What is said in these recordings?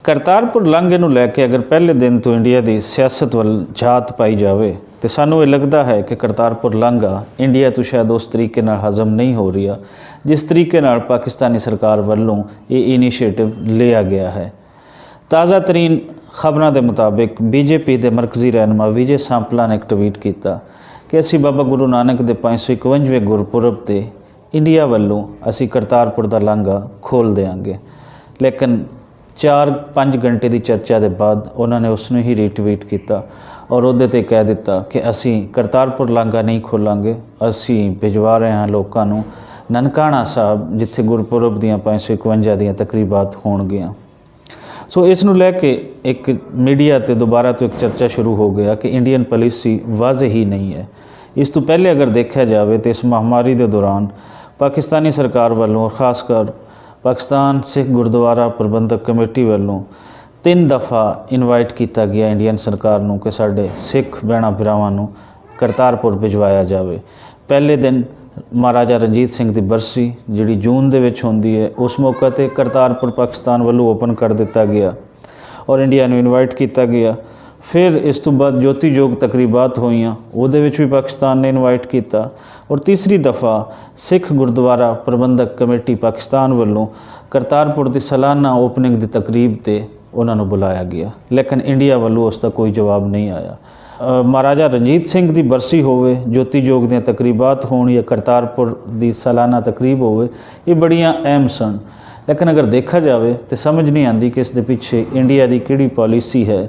करतारपुर लांघे ਨੂੰ ਲੈ ਕੇ अगर पहले दिन तो इंडिया की सियासत ਵੱਲ ਝਾਤ पाई जाए तो सानू ये लगता है कि करतारपुर लांघा इंडिया तो शायद उस तरीके नाल हजम नहीं हो रहा जिस तरीके नाल पाकिस्तानी सरकार वालों ये इनीशिएटिव लिया गया है। ताज़ा तरीन खबरों के मुताबिक बीजेपी के मरकजी रहनुमा विजय सांपला ने एक ट्वीट किया कि असी बाबा गुरु नानक के 551वें गुरपुरब से इंडिया वालों असी करतारपुर का लांघा खोल देंगे, लेकिन 4-5 घंटे की चर्चा के बाद उन्होंने उसने ही रीट्वीट किया और उहदे ते कह दिता कि असी करतारपुर लांघा नहीं खोलांगे, असी भिजवा रहे हैं लोगों को ननकाना साहब जिथे गुरपुरब दियाँ 551 दियाँ तकरीबात होणगियां। सो इस नूं लैके एक मीडिया ते दोबारा तो एक चर्चा शुरू हो गया कि इंडियन पॉलिसी वाज़ेह ही नहीं है। इस तो पहले अगर देखा जाए तो इस महामारी के दौरान पाकिस्तानी सरकार वालों खासकर पाकिस्तान सिख गुरुद्वारा प्रबंधक कमेटी वालों 3 दफ़ा इनवाइट किया गया इंडियन सरकार नूं कि साडे सिख भैणां भरावां नूं करतारपुर भिजवाया जाए। पहले दिन महाराजा रणजीत सिंह की बरसी जिहड़ी जून दे विच होंदी है उस मौके ते करतारपुर पाकिस्तान वालों ओपन कर दिता गया और इंडिया नूं इनवाइट किया गया। फिर इस तो बाद ज्योति जोग तकरीबात होईयां उहदे विच भी पाकिस्तान ने इनवाइट किया और तीसरी दफ़ा सिख गुरुद्वारा प्रबंधक कमेटी पाकिस्तान वालों करतारपुर की सालाना ओपनिंग की तकरीब ते उन्होंने बुलाया गया, लेकिन इंडिया वालों उसका कोई जवाब नहीं आया। महाराजा रणजीत सिंह की बरसी होवे, ज्योति जोग दी तकरीबात होण या करतारपुर की सालाना तकरीब होवे, ये बड़ियां अहम सन, लेकिन अगर देखा जाए तो समझ नहीं आती कि इस दे पिछे इंडिया की किहड़ी पॉलिसी है।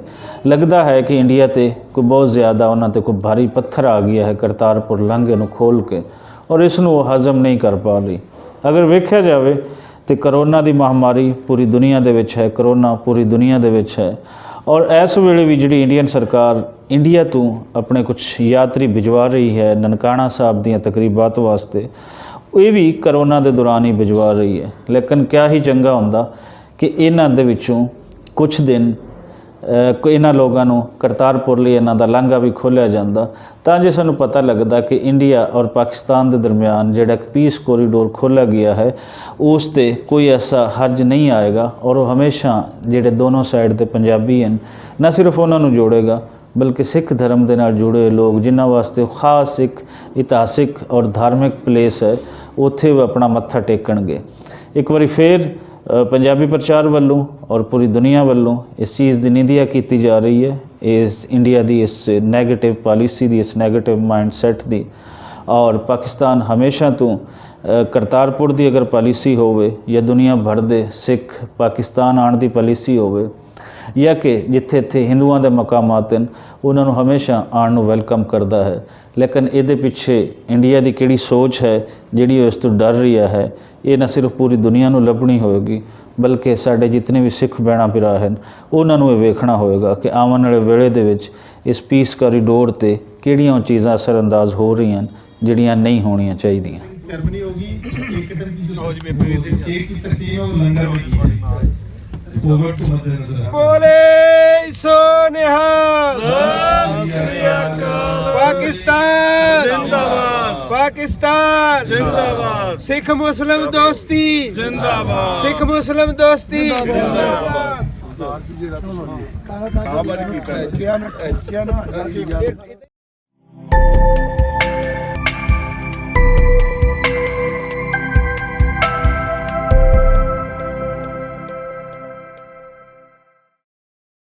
लगता है कि इंडिया ते कोई बहुत ज़्यादा उन्होंने कोई भारी पत्थर आ गया है करतारपुर लांघे नूं खोल के और इसनूं वो हजम नहीं कर पा रही। अगर वेख्या जाए तो करोना की महामारी पूरी दुनिया दे विच है, करोना पूरी दुनिया दे विच है और इस वेले भी जिहड़ी इंडियन सरकार इंडिया तो अपने कुछ यात्री भिजवा रही है ननकाना साहब दीयां तकरीबात वास्ते, ये भी करोना के दौरान ही भिजवा रही है। लेकिन क्या ही चंगा होंदा कि इन्हां दे विचों कुछ दिन इन्हां लोगों को करतारपुर लिए इन्हां दा लांघा भी खोलिया जांदा तां जे सानूं पता लगदा कि इंडिया और पाकिस्तान के दरमियान जिहड़ा एक पीस कॉरीडोर खोला गया है उस ते कोई ऐसा हर्ज नहीं आएगा और वो हमेशा जिहड़े दोनों साइड के पंजाबी हैं न सिर्फ उन्होंने जोड़ेगा बल्कि सिख धर्म के नाल जुड़े लोग जिन्हां वास्ते खास एक इतिहासिक और धार्मिक प्लेस है उत्थे वो अपना मत्था टेकणगे। एक बारी फिर पंजाबी प्रचार वालों और पूरी दुनिया वालों इस चीज़ की निंदिया की जा रही है, इस इंडिया की इस नैगेटिव पॉलिसी की, इस नैगेटिव माइंडसैट की। और पाकिस्तान हमेशा तो करतारपुर की अगर पॉलिसी होवे या दुनिया भर दे सिख पाकिस्तान आने की पॉलिसी होवे या कि जिथे इत्थे हिंदुओं के मकामात हैं उन्होंने हमेशा आने नूं वैलकम करता है। लेकिन ये पिछे इंडिया की किहड़ी सोच है जिहड़ी इस तो डर रही है, ये न सिर्फ पूरी दुनिया नूं लभनी होएगी बल्कि साडे जितने भी सिख भैणां भरा हैं उन्होंने ये वेखना होएगा कि आने वाले वेले दे विच इस पीस कॉरीडोर ते किहड़ियां चीज़ां असरअंदाज हो रही हैं जिहड़ियां नहीं होणियां चाहीदियां। सेरेमनी होगी एक की तकसीम और लंगर होगी। बोले सो निहाल पाकिस्तान जिंदाबाद, पाकिस्तान जिंदाबाद, सिख मुस्लिम दोस्ती जिंदाबाद, सिख मुस्लिम दोस्ती जिंदाबाद।